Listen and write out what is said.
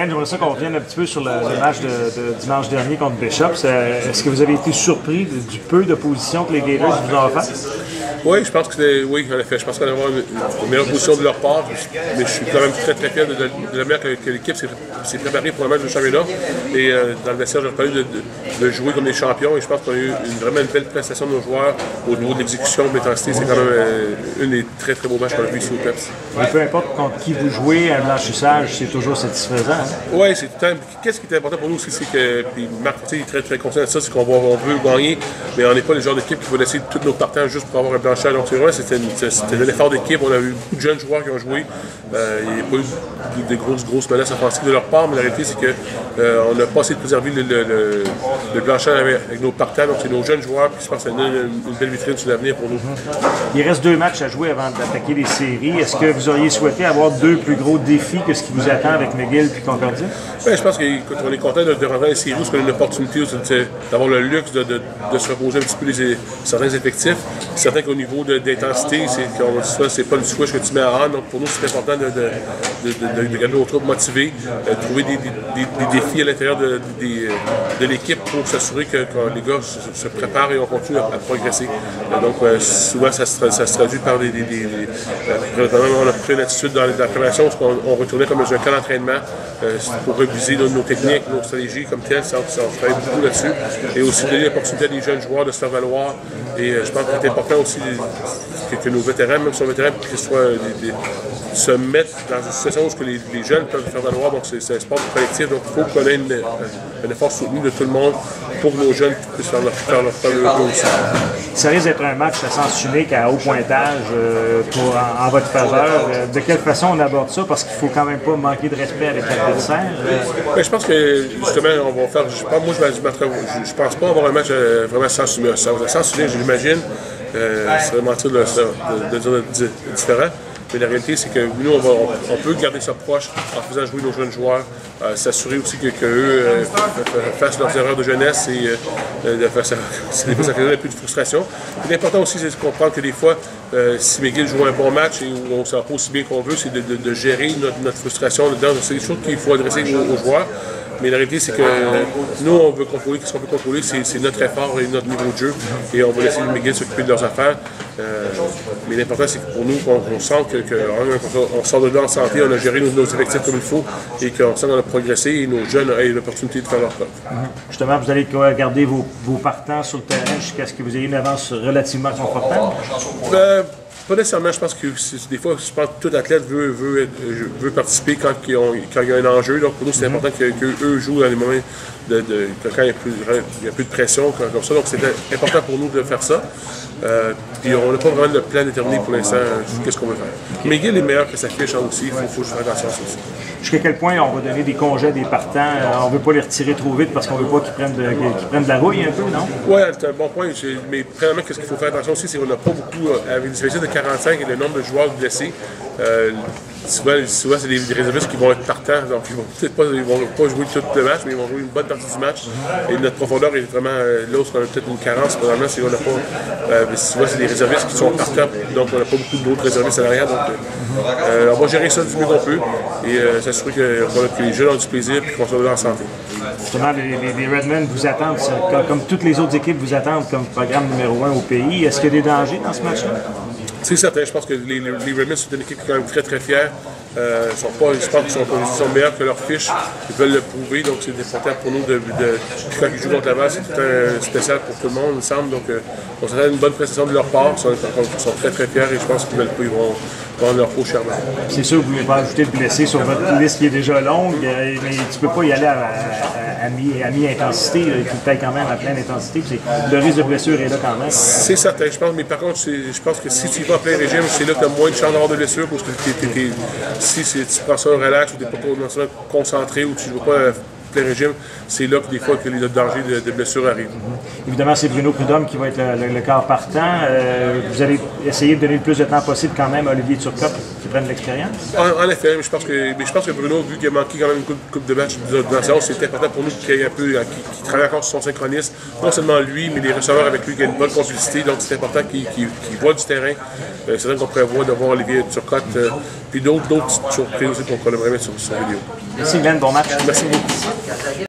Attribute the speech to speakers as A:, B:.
A: Ken, j'aimerais ça qu'on revienne un petit peu sur le match de dimanche dernier contre Bishop. Est-ce que vous avez été surpris du peu d'opposition que les Gators vous ont offert?
B: Oui, je pense que oui, en effet. Je pense qu'on va avoir une meilleure position de leur part. Mais je suis quand même très très fier de la manière que l'équipe s'est préparée pour un match de championnat. Et dans le vestiaire, j'ai parlé de jouer comme des champions. Et je pense qu'on a eu vraiment une belle prestation de nos joueurs au niveau de l'exécution, de l'intensité. C'est quand même un des très très beaux matchs qu'on a vu ici au PEPS.
A: Mais peu importe contre qui vous jouez, un blanchissage, c'est toujours satisfaisant. Hein?
B: Oui, c'est tout le temps. Qu'est-ce qui est important pour nous aussi, c'est que, puis Marc est très très conscient de ça, c'est qu'on veut gagner, mais on n'est pas le genre d'équipe qui va laisser tous nos partants juste pour avoir un blanchissage. Donc c'est vrai, c'était un effort d'équipe. On a eu beaucoup de jeunes joueurs qui ont joué. Il n'y a pas eu de grosses menaces offensives de leur part, mais la réalité, c'est qu'on n'a pas essayé de préserver le blanchissage avec nos partants. Donc c'est nos jeunes joueurs, puis je pense que ça donne une belle vitrine sur l'avenir pour nous.
A: Il reste 2 matchs à jouer avant d'attaquer les séries. Est-ce que vous auriez souhaité avoir 2 plus gros défis que ce qui vous attend avec McGill et Concordia?
B: Bien, je pense qu'on est content de rentrer dans les séries, parce qu'on a une opportunité d'avoir le luxe de se reposer un petit peu certains effectifs. C'est certain qu'au niveau d'intensité, c'est pas le switch que tu mets à rendre. Donc pour nous, c'est important de garder nos troupes motivés, de trouver des défis à l'intérieur de l'équipe pour s'assurer que les gars se préparent et on continue à progresser. Donc souvent, ça se traduit par on a pris une attitude dans la préparation, parce qu'on retournait comme dans un camp d'entraînement pour réviser nos techniques, nos stratégies comme telles. Ça travaille beaucoup là-dessus. Et aussi donner l'opportunité à des jeunes joueurs de se faire valoir. Et je pense qu'il est important aussi que nos vétérans, même si on vétérans, qu'ils se mettent dans une situation où les jeunes peuvent se faire valoir. Donc c'est un sport collectif. Donc il faut qu'on ait un effort soutenu de tout le monde pour que nos jeunes puissent faire leur aussi.
A: Ça risque d'être un match à sens unique, à haut pointage en votre faveur. De quelle façon on aborde ça? Parce qu'il ne faut quand même pas manquer de respect avec l'adversaire.
B: Je pense que justement, on va faire. Je pense pas avoir un match vraiment sens unique. Sens unique, je l'imagine. Ça serait mentir de dire différent. Mais la réalité, c'est que nous, on peut garder ça proche en faisant jouer nos jeunes joueurs, s'assurer aussi qu'eux fassent leurs erreurs de jeunesse et ça crée un peu de frustration. L'important aussi, c'est de comprendre que des fois, si McGill joue un bon match et où on ne sent pas aussi bien qu'on veut, c'est de gérer notre frustration dedans. C'est des choses qu'il faut adresser aux joueurs. Mais la réalité, c'est que nous, on veut contrôler. Qu'est-ce qu'on peut contrôler? C'est notre effort et notre niveau de jeu. Et on va laisser les McGill s'occuper de leurs affaires. Mais l'important, c'est que pour nous, qu'on sente qu'on sort de là en santé, on a géré nos effectifs comme il faut et qu'on sent qu'on a progressé et nos jeunes aient l'opportunité de faire leur preuve.
A: Justement, vous allez garder vos partants sur le terrain jusqu'à ce que vous ayez une avance relativement confortable?
B: Pas nécessairement. Je pense que des fois, je pense que tout athlète veut participer quand il y a un enjeu. Donc pour nous, c'est important qu'eux jouent dans les moments quand il y a plus de pression, comme ça. Donc c'est important pour nous de faire ça. Puis on n'a pas vraiment de plan déterminé pour l'instant qu'est-ce qu'on veut faire. Okay. McGill est meilleur que sa fiche aussi. Il faut faire attention à ça aussi.
A: Jusqu'à quel point on va donner des congés à des partants? On ne veut pas les retirer trop vite parce qu'on ne veut pas qu'ils prennent de la rouille un peu, non? Oui,
B: c'est un bon point. Mais premièrement, qu'est-ce qu'il faut faire attention aussi, c'est qu'on n'a pas beaucoup, avec des effectifs de 45 et le nombre de joueurs blessés, souvent c'est des réservistes qui vont être partants. Donc ils vont pas jouer tout le match, mais ils vont jouer une bonne partie du match. Et notre profondeur est vraiment là où on a peut-être une carence. Probablement, c'est qu'on n'a pas. Souvent, c'est des réservistes qui sont partants, donc on n'a pas beaucoup d'autres réservistes à l'arrière. Donc on va gérer ça du mieux qu'on peut et s'assurer que les jeunes ont du plaisir et qu'on soit là en santé.
A: Justement, les Redmen vous attendent, comme toutes les autres équipes vous attendent comme programme numéro 1 au pays. Est-ce qu'il y a des dangers dans ce match-là?
B: C'est certain. Je pense que les Redmen sont une équipe qui est quand même très très fière. Je pense qu'ils sont meilleurs que leur fiche. Ils veulent le prouver. Donc c'est important pour nous quand ils jouent contre Laval, c'est tout un spécial pour tout le monde, il me semble. Donc on s'attend à une bonne prestation de leur part. Ils sont très très fiers et je pense qu'ils vont prendre leur peau chèrement.
A: C'est sûr que vous ne pouvez pas ajouter de blessés sur votre liste qui est déjà longue, mais tu ne peux pas y aller à mi-intensité, qui paye quand même à pleine intensité. Le risque de blessure est là quand même.
B: C'est certain, je pense, mais par contre, je pense que si tu y vas à plein régime, c'est là que tu as moins de chances d'avoir de blessure parce que si tu prends ça relax ou tu n'es pas concentré ou tu ne vas pas plein régime, c'est là que des fois que les dangers de blessures arrivent.
A: Évidemment, c'est Bruno Prudhomme qui va être le quart partant. Vous allez essayer de donner le plus de temps possible quand même à Olivier Turcotte qui prenne l'expérience?
B: En effet, mais je pense que Bruno, vu qu'il a manqué quand même une coupe de match dans la séance, c'était important pour nous qu'il travaille encore sur son synchronisme. Non seulement lui, mais les receveurs avec lui qui a une bonne complicité, donc c'est important qu'il voit du terrain. C'est vrai qu'on prévoit de voir Olivier Turcotte, puis d'autres surprises aussi qu'on aimerait mettre sur vidéo.
A: Merci Glenn, bon match.
B: Merci beaucoup.